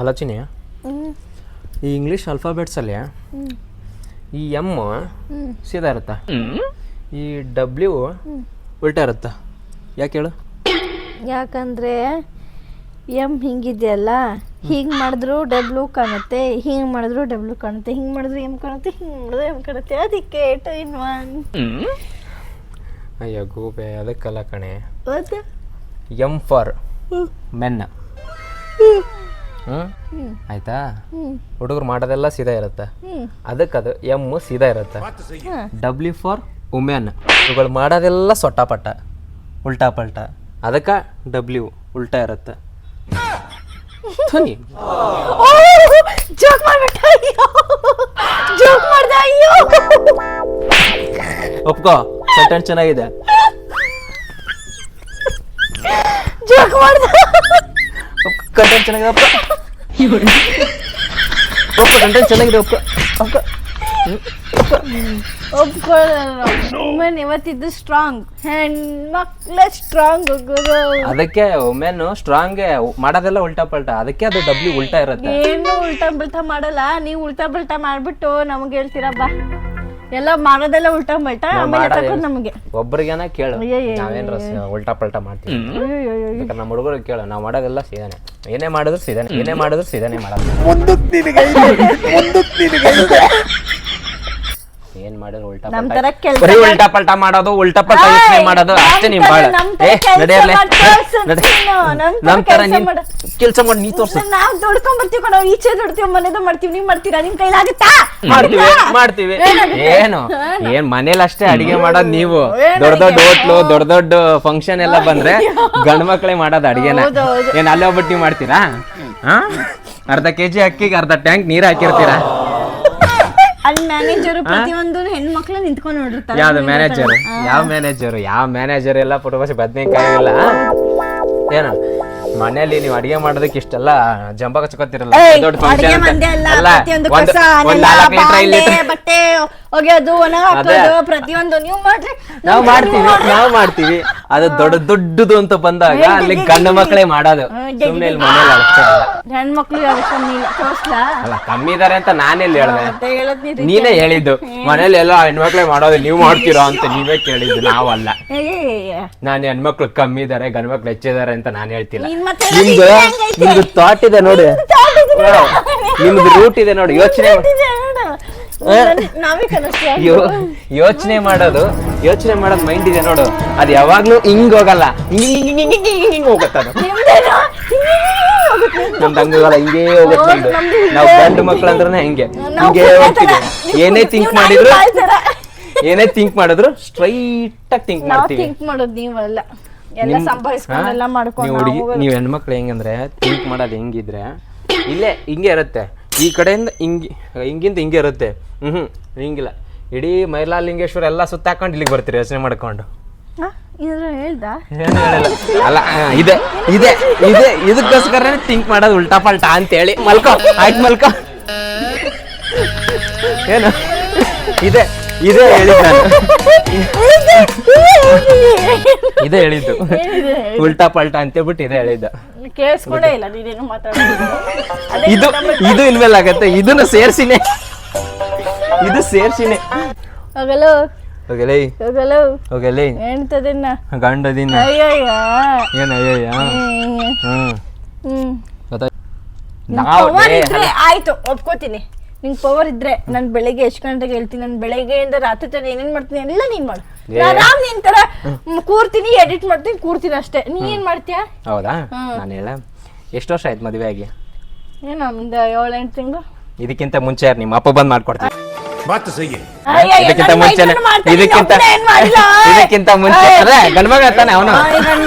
ಆಲೋಚನೆ ಈ ಇಂಗ್ಲೀಷ್ ಅಲ್ಫಾಬೆಟ್ಸಲ್ಲಿ ಈ ಎಮ್ ಸೀದಾ ಇರುತ್ತಾ, ಈ ಡಬ್ಲ್ಯೂ ಉಲ್ಟಾ ಇರುತ್ತಾ? ಯಾಕೆ ಹೇಳು? ಯಾಕಂದರೆ ಎಮ್ ಹಿಂಗಿದೆಯಲ್ಲ, ಹಿಂಗೆ ಮಾಡಿದ್ರು ಡಬ್ಲ್ಯೂ ಕಾಣುತ್ತೆ, ಹಿಂಗೆ ಮಾಡಿದ್ರು ಡಬ್ಲ್ಯೂ ಕಾಣುತ್ತೆ, ಹಿಂಗೆ ಮಾಡಿದ್ರು ಎಮ್ ಕಾಣುತ್ತೆ, ಹಿಂಗೆ ಮಾಡಿದ್ರು ಎಮ್ ಕಾಣುತ್ತೆ. ಅದಕ್ಕೆ 2 in 1. ಅಯ್ಯೋ ಗೂಬೆ, ಅದಕ್ಕಲ್ಲ ಕಣೆ. ಮತ್ತೆ ಎಮ್ ಫಾರ್ ಮೆನ್. ಆಯ್ತಾ? ಹುಡುಗರು ಮಾಡೋದೆಲ್ಲ ಸೀದಾ ಇರುತ್ತೆ, ಅದಕ್ಕೆ ಅದು ಎಮ್ ಸೀದಾ ಇರುತ್ತೆ. ಡಬ್ಲ್ಯೂ ಫಾರ್ ವುಮೆನ್, ಇವುಗಳು ಮಾಡೋದೆಲ್ಲ ಸೊಟ್ಟಾಪಟ್ಟ ಉಲ್ಟಾ ಪಲ್ಟ, ಅದಕ್ಕೆ ಡಬ್ಲ್ಯೂ ಉಲ್ಟಾ ಇರುತ್ತೆ. ಜೋಕ್ ಮಾಡ್ಬಿಟ್ಟ, ಜೋಕ್ ಮಾಡ್ದ. ಅಯ್ಯೋ ಒಪ್ಕೋ, ಕಂಟೆಂಟ್ ಚೆನ್ನಾಗಿದೆ. ಜೋಕ್ ಮಾಡ್ದ, ಕಂಟೆಂಟ್ ಚೆನ್ನಾಗಿದೆ. ಕಂಟೆಂಟ್ ಚೆನ್ನಾಗಿದೆ. ವುಮೆನ್ ಇವತ್ತಿದ್ದು ಸ್ಟ್ರಾಂಗ್, ಹೆಣ್ಮಕ್ಳೇ ಸ್ಟ್ರಾಂಗ್. ಅದಕ್ಕೆ ವುಮೆನ್ ಸ್ಟ್ರಾಂಗ್, ಮಾಡೋದೆಲ್ಲ ಉಲ್ಟಾ ಪಲ್ಟಾ, ಅದಕ್ಕೆ ಅದು ಡಬ್ಲ್ಯೂ ಉಲ್ಟಾ ಇರುತ್ತೆ. ಏನು ಉಲ್ಟಾ ಬಲ್ಟಾ ಮಾಡಲ್ಲ, ನೀವು ಉಲ್ಟಾ ಬಲ್ಟಾ ಮಾಡ್ಬಿಟ್ಟು ನಮ್ಗೆ ಹೇಳ್ತೀರಾ ಬಾ, ಎಲ್ಲ ಮಾಡೋದೆಲ್ಲ ಉಲ್ಟಾ ಬಲ್ಟಾ. ಆಮೇಲೆ ನಮಗೆ ಒಬ್ಬರಿಗೇನ ಕೇಳು, ನಾವೇನ್ರ ಉಲ್ಟಾ ಪಲ್ಟಾ ಮಾಡ್ತೀವಿ. ನಮ್ಮ ಹುಡುಗರಿಗೆ ಕೇಳು, ನಾವು ಮಾಡೋದೆಲ್ಲ ಸೀದಾನೆ, ಏನೇ ಮಾಡಿದ್ರು ಸೀದಾನೆ, ಏನೇ ಮಾಡಿದ್ರು ಸೀದಾನೆ ಮಾಡೋದು. ಏನ್ ಮಾಡಿದ್ರು ಉಲ್ಟಾ ಬರೀ ಉಲ್ಟಾ ಪಲ್ಟಾ ಮಾಡೋದು, ಉಲ್ಟಾ ಪಲ್ಟಾ ಯೋಚನೆ ಮಾಡೋದು ಅಷ್ಟೇ. ನಿಮ್ ಬಾಳ ನಡೆಯಲ್ಲ ನಮ್ ತರ ನೀನ್ ಕೆಲ್ಸ ಮಾಡಿ ನೀ ತೋರ್ಸ. ನಾವ್ ದುಡ್ಕೊಂಡ್ ಬರ್ತೀವಿ ಕಣ, ಈಚೆ ದುಡ್ತೀವಿ, ಮನೆದು ಮಾಡ್ತೀವಿ, ನೀವ್ ಮಾಡ್ತೀರಾ? ನಿಮ್ ಕೈಲಾಗುತ್ತಾ? ಮಾಡ್ತೀವಿ. ಏನು ಏನ್ ಮನೇಲಿ ಅಷ್ಟೇ ಅಡಿಗೆ ಮಾಡೋದು ನೀವು? ದೊಡ್ಡ ದೊಡ್ಡ ಹೋಟ್ಲು, ದೊಡ್ಡ ದೊಡ್ಡ ಫಂಕ್ಷನ್ ಎಲ್ಲ ಬಂದ್ರೆ ಗಂಡ್ ಮಕ್ಳೇ ಮಾಡೋದು ಅಡಿಗೆನ. ಏನ್ ಅಲ್ಲೇ ಹೋಗ್ಬಿಟ್ಟು ನೀವ್ ಮಾಡ್ತೀರಾ? ಅರ್ಧ ಕೆಜಿ ಅಕ್ಕಿಗೆ ಅರ್ಧ ಟ್ಯಾಂಕ್ ನೀರ್ ಹಾಕಿರ್ತೀರಾ? ಅಲ್ಲಿ ಮ್ಯಾನೇಜರ್ ಪ್ರತಿಯೊಂದು ಹೆಣ್ಮಕ್ಳು ನಿಂತ್ಕೊಂಡು ನೋಡಿರ್ತಾರೆ. ಯಾವ್ದು ಮ್ಯಾನೇಜರ್? ಯಾವ ಮ್ಯಾನೇಜರ್ ಎಲ್ಲ ಪುಟಬಾಸಿ ಬದ್ನೇಕಾಯಿ ಇಲ್ಲ. ಏನು ಮನೇಲಿ ನೀವು ಅಡಿಗೆ ಮಾಡೋದಕ್ಕೆ ಇಷ್ಟೆಲ್ಲ ಜಂಬ ಕಚ್ಕೋತಿರಲ್ಲ, ದೊಡ್ಡ ಫಂಕ್ಷನ್ ಬಟ್ಟೆ ಒಗೆಯೋದು, ಒಣ ಹಾಕೋದು, ಪ್ರತಿಯೊಂದು ನೀವು ಮಾಡ್ರಿ. ನಾವು ಮಾಡ್ತೀವಿ. ಅದು ದೊಡ್ಡದು ಅಂತ ಬಂದಾಗ ಅಲ್ಲಿ ಗಂಡು ಮಕ್ಕಳೇ ಮಾಡೋದು, ಸುಮ್ನೆ ಇಲ್ಲಿ ಮನೇಲಿ ಅಷ್ಟೇ ಅಲ್ಲ. ಹೆಣ್ಮಕ್ಳು ಅಲ್ಲ ಕಮ್ಮಿ ಇದಾರೆ ಅಂತ ನಾನೆಲ್ಲಿ ಹೇಳ್ದೆ? ನೀನೇ ಹೇಳಿದ್ದು ಮನೇಲಿ ಎಲ್ಲ ಹೆಣ್ಮಕ್ಳೇ ಮಾಡೋದು, ನೀವು ಮಾಡ್ತೀರಾ ಅಂತ ನೀವೇ ಕೇಳಿದ್ದು, ನಾವಲ್ಲ. ನಾನು ಹೆಣ್ಮಕ್ಳು ಕಮ್ಮಿ ಇದಾರೆ, ಗಂಡು ಮಕ್ಳು ಹೆಚ್ಚಿದಾರೆ ಅಂತ ನಾನು ಹೇಳ್ತಿಲ್ಲ. ನಿಮ್ದು ಥಾಟ್ ಇದೆ ನೋಡಿ, ನಿಮ್ದು ರೂಟ್ ಇದೆ ನೋಡಿ, ಯೋಚನೆ ಮಾಡೋದು ಮೈಂಡ್ ಇದೆ ನೋಡು, ಅದು ಯಾವಾಗ್ಲೂ ಹಿಂಗ್ ಹೋಗಲ್ಲ, ಹಿಂಗ್ ಹೋಗತ್ತ. ನಮ್ದು ಹಂಗಲ್ಲ, ಹಿಂಗೇ ಹೋಗುತ್ತೆ. ನಾವು ಗಂಡು ಮಕ್ಳು ಅಂದ್ರೆ ಹಿಂಗೆ ಹೋಗ್ತೀವಿ. ಏನೇ ಥಿಂಕ್ ಮಾಡಿದ್ರು ಸ್ಟ್ರೈಟ್ ಆಗಿ ಥಿಂಕ್ ಮಾಡ್ತೀವಿ. ನೀವು ಹೆಣ್ಮಕ್ಳು ಹೆಂಗಂದ್ರೆ ಥಿಂಕ್ ಮಾಡೋದು ಹೆಂಗಿದ್ರೆ ಇಲ್ಲೇ ಹಿಂಗೆ ಇರುತ್ತೆ, ಈ ಕಡೆಯಿಂದ ಹಿಂಗಿಂದ ಹಿಂಗೆ ಇರುತ್ತೆ. ಹಿಂಗಿಲ್ಲ, ಇಡೀ ಮೈಲಾಲಿಂಗೇಶ್ವರ ಎಲ್ಲ ಸುತ್ತಾಕೊಂಡು ಇಲ್ಲಿಗೆ ಬರ್ತೀರಿ ಯೋಚನೆ ಮಾಡ್ಕೊಂಡು. ಅಲ್ಲ ಇದಕ್ಕೋಸ್ಕರ ಥಿಂಕ್ ಮಾಡೋದು ಉಲ್ಟಾ ಪಲ್ಟಾ ಅಂತೇಳಿ. ಮಲ್ಕೋ ಮಲ್ಕೋ. ಏನು ಇದೇ ಹೇಳಿದ್ದು ನಾನು, ಇದೇ ಹೇಳಿದ್ದು ಉಲ್ಟಾ ಪಲ್ಟಾ ಅಂತೇಳ್ಬಿಟ್ಟು ಇದೇ ಹೇಳಿದ್ದು. ಇದು ಇನ್ಮೇಲೆ ಆಗತ್ತೆ, ಇದನ್ನು ಸೇರ್ಸಿನೇ ಗಂಡದಿನ ಆಯ್ತು, ಒಪ್ಕೋತೀನಿ. ನಿಂಗೆ ಪವರ್ ಇದ್ರೆ ನಾನು ಬೆಳಗ್ಗೆ ಎಷ್ಟು ಗಂಟೆಗೆ ಹೇಳ್ತೀನಿ, ನಾನು ಬೆಳಗ್ಗೆಯಿಂದ ರಾತ್ರಿ ತನಕ ಏನೇನ್ ಮಾಡ್ತೀನಿ ಎಲ್ಲ ನೀನ್ ಮಾಡು. ನಾನು ನಿನ್ ತರ ಕೂರ್ತೀನಿ, ಎಡಿಟ್ ಮಾಡ್ತೀನಿ, ಕೂರ್ತೀನಿ ಅಷ್ಟೇ. ನೀ ಏನ್ ಮಾಡ್ತೀಯ? ಹೌದಾ? ನಾನು ಹೇಳ, ಎಷ್ಟು ವರ್ಷ ಆಯ್ತು ಮದುವೆ ಆಗಿ? ಏನೋ 7-8 ತಿಂಗಳು. ಇದಕ್ಕಿಂತ ಮುಂಚೆ ನಿಮ್ಮ ಅಪ್ಪ ಬಂದ್ ಮಾಡ್ಕೊಡ್ತೀನಿ. ಇದಕ್ಕಿಂತ ಮುಂಚೆ ಗಂಡ್ಮಗ ತಾನೆ ಅವನು.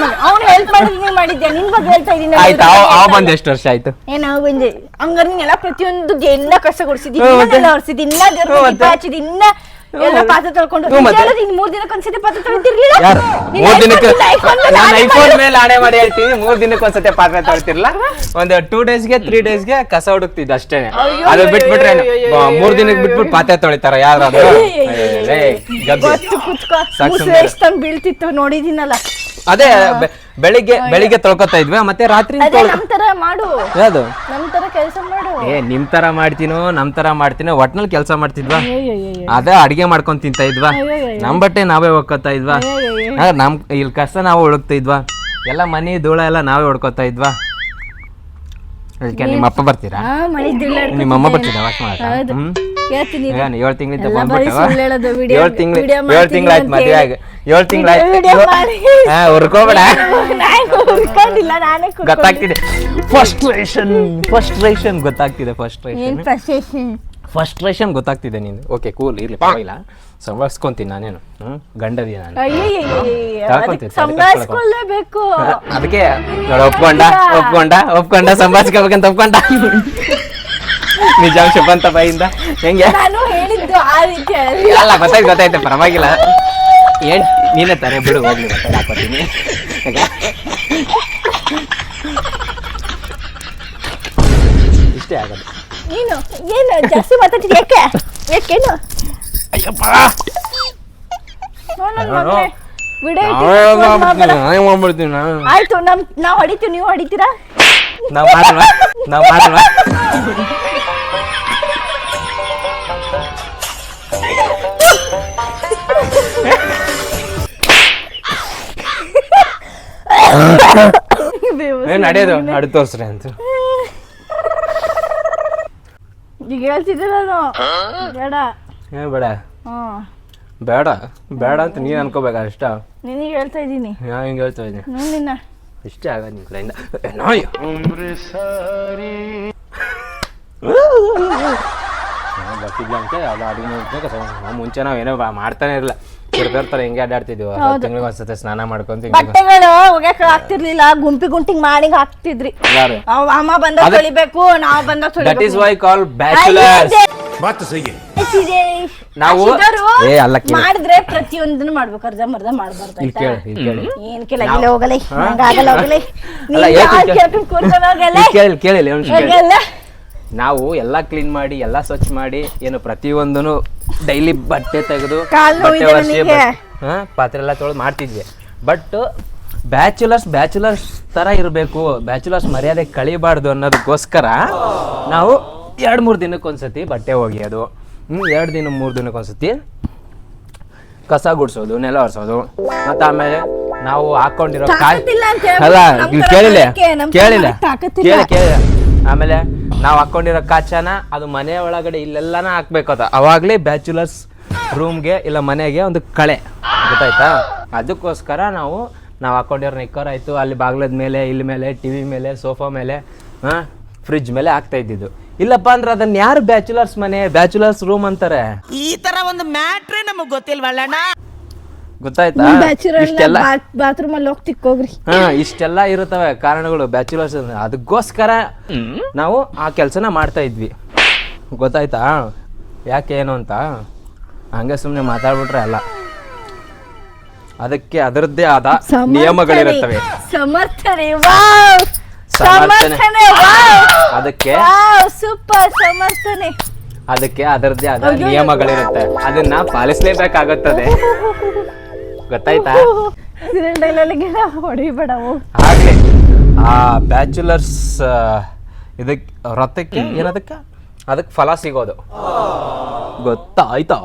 ಹೆಲ್ಪ್ ಮಾಡಿದ್ದೆ, ನಿನ್ ಬಗ್ಗೆ ಹೇಳ್ತಾ ಇದೀನಿ. ಆಯ್ತು, ಅವ ಬಂದ್ ಎಷ್ಟು ವರ್ಷ ಆಯ್ತು? ನಾವು ಬಂದೆ ಹಂಗಾರೆ ನೀನೆಲ್ಲ ಪ್ರತಿಯೊಂದು ಎಲ್ಲ ಕಸ ಕೊಡ್ಸಿದ್ದಿ, ಹೊರ್ಸಿದ್ದಿ, ಇನ್ನ ಎಲ್ಲ ಪಾತ್ರೆ ತೊಳ್ಕೊಂಡು 3 ದಿನಕ್ಕೊಂದ್ಸತಿ ಪಾತ್ರೆ ತೊಳ್ತಿರ್ಲಿಲ್ಲ. 3 ದಿನಕ್ಕೆ ನಾನು ಐಫೋನ್ ಮೇಲೆ ಆಣೆ ಮಾಡಿ ಹೇಳ್ತೀನಿ, 3 ದಿನಕ್ಕೊಂದ್ಸತಿ ಪಾತ್ರೆ ತೊಳ್ತಿರ್ಲಿಲ್ಲ. ಒಂದು 2 ಡೇಸ್ಗೆ 3 ಡೇಸ್ಗೆ ಕಸ ಹುಡುಕ್ತಿದ್ದ ಅಷ್ಟೇ. ಅದು ಬಿಟ್ಬಿಟ್ರೆ 3 ದಿನಕ್ಕೆ ಬಿಟ್ಬಿಟ್ಟು ಪಾತ್ರೆ ತೊಳಿತಾರ ಯಾರಾದ್ರೂ? ಬೀಳ್ತಿತ್ತು ನೋಡಿದೀನಲ್ಲ. ಅದೇ ಬೆಳಿಗ್ಗೆ ತೊಳ್ಕೊತಾ ಇದ್ವಿ, ಮತ್ತೆ ರಾತ್ರಿ ನಮ್ ತರ ಮಾಡು, ಯಾವ್ದು ನಮ್ ತರ ಕೆಲಸ ಮಾಡು. ನಿಮ್ ತರ ಮಾಡ್ತೀನೋ ನಮ್ ತರ ಮಾಡ್ತೀನೋ ಒಟ್ನಲ್ಲಿ ಕೆಲಸ ಮಾಡ್ತಿದ್ವಾ, ಅದೇ ಅಡಿಗೆ ಮಾಡ್ಕೊಂಡ್ ತಿಂತ ಇದ್ವಾ, ನಮ್ ಬಟ್ಟೆ ನಾವೇ ಒಕ್ಕೋತಾ ಇದ್ವಾ, ನಮ್ ಇಲ್ಲಿ ಕಸ ನಾವು ಹುಡುಕ್ತಾ ಇದ್ವಾ, ಎಲ್ಲ ಮನಿ ಧೂಳ ಎಲ್ಲ ನಾವೇ ಹೊಡ್ಕೋತಾ ಇದ್ವಾ. ಅದಕ್ಕೆ ನಿಮ್ಮ ಅಪ್ಪ ಬರ್ತೀರಾ, ನಿಮ್ಮ ಅಮ್ಮ ಬರ್ತೀರಾ ವಾಶ್ ಮಾಡಕ? 7 ತಿಂಗಳಿಂದ ಬಂದ್ಬಿಟ್ಟು 7 ತಿಂಗಳಾಯ್ತು ಮದ್ವೆ ಆಗಿ, 7 ತಿಂಗಳಾಯ್ತು. ಹುರ್ಕೋಬೇಡ, ಗೊತ್ತಾಗ್ತಿದೆ ಫಸ್ಟ್ರೇಷನ್ ಗೊತ್ತಾಗ್ತಿದೆ, ಫಸ್ಟ್ರೇಷನ್ ಗೊತ್ತಾಗ್ತಿದೆ ನೀನು. ಓಕೆ ಕೂಲ್, ಇರ್ಲಿ ಪರವಾಗಿಲ್ಲ, ಸಂಭಾಳಿಸ್ಕೊಂತೀನಿ ನಾನೇನು, ಗಂಡದಿ ನಾನು ಸಂಭಾಳಿಸ್ಕೊಳ್ಳೇಬೇಕು. ಅದಕ್ಕೆ ನೋಡ ಒಪ್ಕೊಂಡ ಸಂಭಾಳಿಸ್ಕೋಬೇಕಂತ ಒಪ್ಕೊಂಡ. ನಿಜ ಶುಭಂತ ಬಾಯಿಂದ ಹೆಂಗೆ ಅಲ್ಲ ಗೊತ್ತಾಯ್ತು ಪರವಾಗಿಲ್ಲ, ಏನ್ ನೀನೇ ತಾರೆ ಬಿಡು, ಹೋಗ್ಲಿ ಹಾಕೋತೀನಿ. ಇಷ್ಟೇ ಆಗೋದು. ನೀನು ಏನು ಜಾಸ್ತಿ ಮಾತಾಡ್ತಿದ್ಯ? ಯಾಕೇನು ಅಯ್ಯಪ್ಪ ಆಯ್ತು, ನಾವ್ ಹೊಡಿತೀವಿ, ನೀವು ಹೊಡಿತೀರಾ? ನಾವ್ ಮಾಡೋಣ. ನಡೆಯೋದು ಅಡು ತೋರ್ಸ್ರಿ ಅಂತ ಈಗ ಹೇಳ್ತಿದ್ದೆ ನಾನು. ಬೇಡ ಅಂತ ನೀನ್ ಅನ್ಕೋಬೇಕ ಅಷ್ಟ. ನಿನಗೆ ಹೇಳ್ತಾ ಇದ್ದೀನಿ, ನಾ ಹಿಂಗೆ ಹೇಳ್ತಾ ಇದ್ದೀನಿ ನಿನ್ನ ಇಷ್ಟೇ ಆಗ ನಿನ್ ಕಡೆಯಿಂದ. ಬರ್ತಿದ್ಲ ಅಂತ ಅದು ಅಡಿಗೆ ಮುಂಚೆ ನಾವ್ ಏನೋ ಮಾಡ್ತಾನೆ ಇರಲ್ಲ, ತಿರ್ತಾರೆ ಹಿಂಗೆ ಅಡ್ಡಾಡ್ತಿದ್ವಿ. ತಿಂಗಳಿಗೆ ಒಂದ್ಸತಿ ಸ್ನಾನ ಮಾಡ್ಕೊಂತ ಬಟ್ಟೆಗಳು ಒಗ್ಯಾಕ ಆಗ್ತಿರ್ಲಿಲ್ಲ, ಗುಂಪಿಗೆ ಮಾಡಿ ಹಾಕ್ತಿದ್ರಿ. ಅಮ್ಮ ಬಂದ ತೊಳಿಬೇಕು, ನಾವ್ ಬಂದ that is why call bachelors. ನಾವು ಮಾಡಿದ್ರೆ ಪ್ರತಿಯೊಂದನ್ನು ಮಾಡ್ಬೇಕು, ಅರ್ಧಂಬರ್ಧ ಮಾಡ್ಬಾರ್ದು. ಏನ್ ಕೇಳಲ್ಲ, ಹೋಗಲ್ಲ, ನಾವು ಎಲ್ಲಾ ಕ್ಲೀನ್ ಮಾಡಿ ಎಲ್ಲಾ ಸ್ವಚ್ಛ ಮಾಡಿ ಏನು ಪ್ರತಿಯೊಂದನು ಡೈಲಿ ಬಟ್ಟೆ ತೆಗೆದು ಪಾತ್ರೆ ಎಲ್ಲ ತೊಳೆದು ಮಾಡ್ತಿದ್ವಿ. ಬಟ್ ಬ್ಯಾಚುಲರ್ಸ್ ತರ ಇರಬೇಕು, ಬ್ಯಾಚುಲರ್ಸ್ ಮರ್ಯಾದೆ ಕಳಿಬಾರ್ದು ಅನ್ನೋದಕ್ಕೋಸ್ಕರ ನಾವು 2-3 ದಿನಕ್ಕೊಂದ್ಸತಿ ಬಟ್ಟೆ ಒಗೆಯೋದು, 2 ದಿನ 3 ದಿನಕ್ಕೊಂದ್ಸತಿ ಕಸ ಗುಡ್ಸೋದು, ನೆಲ ಒರೆಸೋದು. ಮತ್ತೆ ಆಮೇಲೆ ನಾವು ಹಾಕೊಂಡಿರೋ ಕೇಳಿಲ್ಲ ಆಮೇಲೆ ನಾವು ಹಾಕೊಂಡಿರೋ ಕಾಚನ ಅದು ಮನೆ ಒಳಗಡೆ ಇಲ್ಲೆಲ್ಲನ ಹಾಕ್ಬೇಕದ, ಅವಾಗ್ಲೇ ಬ್ಯಾಚುಲರ್ಸ್ ರೂಮ್ಗೆ ಇಲ್ಲ ಮನೆಗೆ ಒಂದು ಕಳೆ, ಗೊತ್ತಾಯ್ತಾ? ಅದಕ್ಕೋಸ್ಕರ ನಾವು ಹಾಕೊಂಡಿರೋ ನಿಕ್ಕರ್ ಆಯ್ತು ಅಲ್ಲಿ ಬಾಗ್ಲದ ಮೇಲೆ, ಇಲ್ಲಿ ಮೇಲೆ, ಟಿವಿ ಮೇಲೆ, ಸೋಫಾ ಮೇಲೆ, ಫ್ರಿಜ್ ಮೇಲೆ ಹಾಕ್ತಾ ಇದ್ದಿದ್ದು. ಇಲ್ಲಪ್ಪ ಅಂದ್ರೆ ಅದನ್ನ ಯಾರು ಬ್ಯಾಚುಲರ್ಸ್ ಮನೆ, ಬ್ಯಾಚುಲರ್ಸ್ ರೂಮ್ ಅಂತಾರೆ? ಈ ತರ ಒಂದು ಮ್ಯಾಟ್ರೇ ನಮಗ್ ಗೊತ್ತಿಲ್ವಲ್ಲಣ್ಣ, ಗೊತ್ತಾಯ್ತಾ? ಇಷ್ಟೆಲ್ಲ ಬಾತ್ರೂಮ್ ಅಲ್ಲಿ ಹೋಗ್ತಿಕ್ಕೋಗ್ರಿ. ಇಷ್ಟೆಲ್ಲ ಇರುತ್ತವೆ ಕಾರಣಗಳು ಬ್ಯಾಚುಲರ್ಸ್. ಅದಕ್ಕೋಸ್ಕರ ನಾವು ಆ ಕೆಲಸನ ಮಾಡ್ತಾ ಇದ್ವಿ, ಗೊತ್ತಾಯ್ತಾ? ಯಾಕೆ ಏನು ಅಂತ ಹಂಗೆ ಸುಮ್ಮನೆ ಮಾತಾಡ್ಬಿಟ್ರೆ ಅಲ್ಲ, ಅದಕ್ಕೆ ಅದರದ್ದೇ ಆದ ನಿಯಮಗಳಿರುತ್ತವೆ. ಅದಕ್ಕೆ ಸೂಪರ್ ಸಮರ್ಥನೆ, ಅದಕ್ಕೆ ಅದರದ್ದೇ ಆದ ನಿಯಮಗಳಿರುತ್ತೆ, ಅದನ್ನ ಪಾಲಿಸಲೇಬೇಕಾಗುತ್ತದೆ, ಗೊತ್ತಾಯ್ತಾ? ಹಾಗೆ ಆ ಬ್ಯಾಚುಲರ್ಸ್ ಇದಕ್ಕೆ ವ್ರತಕ್ಕೆ ಏನದಕ್ಕೆ ಅದಕ್ಕೆ ಫಲ ಸಿಗೋದು, ಗೊತ್ತಾಯ್ತಾ?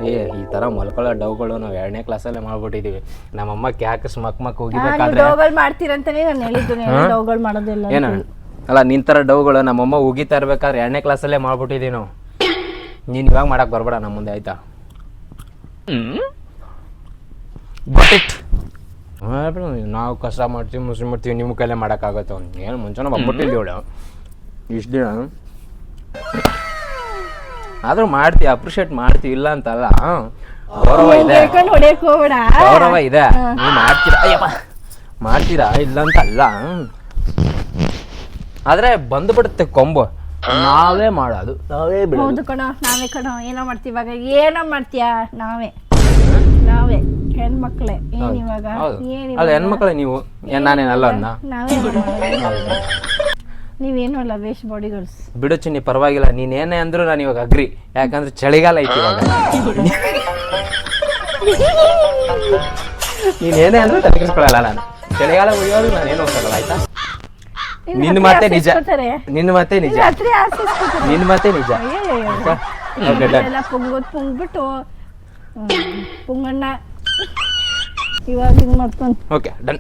ಈ ತರ ಮಲ್ಕೊಳ್ಳೋ ಡೌಗಳು ನಾವು 2ನೇ ಕ್ಲಾಸಲ್ಲೇ ಮಾಡ್ಬಿಟ್ಟಿದೀವಿ. ನಮ್ಮಮ್ಮ ಕ್ಯಾಕಸ್ ಮಕ್ ಉಗಿಬೇಕಾದ್ರೆ ಏನ ಅಲ್ಲ, ನಿನ್ ತರ ಡೌಗಳು ನಮ್ಮಮ್ಮ ಉಗಿತಾ ಇರ್ಬೇಕಾದ್ರೆ 2ನೇ ಕ್ಲಾಸಲ್ಲೇ ಮಾಡ್ಬಿಟ್ಟಿದೀವಿ ನಾವು. ನೀನ್ ಇವಾಗ ಮಾಡಕ್ ಬರ್ಬೇಡ ನಮ್ಮ ಮುಂದೆ, ಆಯ್ತಾ? ನಾವು ಕಷ್ಟ ಮಾಡ್ತೀವಿ, ಮುಸ್ಲಿಂ ಮಾಡ್ತೀವಿ, ನಿಮ್ಮ ಕೈಲೇ ಮಾಡೋಕ್ಕಾಗತ್ತೆ. ಏನು ಮುಂಚೆನೂ ಬಂದ್ಬಿಟ್ಟಿದ್ವಿ ಅವಳು ಇಷ್ಟು ದಿನ, ಆದ್ರೂ ಮಾಡ್ತೀವಿ, ಅಪ್ರಿಷಿಯೇಟ್ ಮಾಡ್ತೀವಿ, ಇಲ್ಲ ಅಂತಲ್ಲ. ಗೌರವ ಇದೆ, ಗೌರವ ಇದೆ, ನೀವು ಮಾಡ್ತೀರಾ ಇಲ್ಲ ಅಂತ ಅಲ್ಲ. ಆದ್ರೆ ಬಂದ್ಬಿಡುತ್ತೆ ಕೊಂಬು, ನಾವೇ ಮಾಡೋದು, ನಾವೇ ಬಿಡೋದು. ನಾವೇ ಕಣೋ, ಏನೋ ಮಾಡ್ತೀವಿ ಇವಾಗ, ಏನೋ ಮಾಡ್ತೀಯಾ? ನಾವೇ ಹೆಣ್ಮಕ್ಳೇ. ಅಲ್ಲ ಹೆಣ್ಮಕ್ಳೇ ನೀವು, ನಾನೇನಲ್ಲ ಅನ್ನ. ನೀವೇನು ಅಲ್ಲ, ವೇಸ್ಟ್ ಬಾಡಿಗರ್ಸ್. ಬಿಡು ಚಿನ್ನಿ, ಪರವಾಗಿಲ್ಲ, ನೀನೇನೇ ಅಂದ್ರು ನಾನು ಇವಾಗ ಅಗ್ರಿ. ಯಾಕಂದ್ರೆ ಚಳಿಗಾಲ ಐತಿ ಇವಾಗ. ನೀನೇನೇ ಅಂದ್ರೆ ತಲೆಕೆಡಿಸ್ಕೊಳ್ಳಲ್ಲ ನಾನು. ಚಳಿಗಾಲ ಉಳಿಯೋದು ನಾನೇನು ಹೋಗಲ್ಲ ಆಯ್ತಾ. ನಿನ್ನ ಮಾತೆ ನಿಜ, ನಿನ್ನ ಮಾತೆ ನಿಜ, ರಾತ್ರಿ ಆಸೆ ನಿನ್ನ ಮಾತೆ ನಿಜ. ಎಲ್ಲ ಪುಂಗ್ಬಿಟ್ಟು ಪುಂಗಣ್ಣ ಇವಾಗ ಹಿಂಗ್ ಮಾಡ್ಕೊಂಡು ಓಕೆ ಡನ್.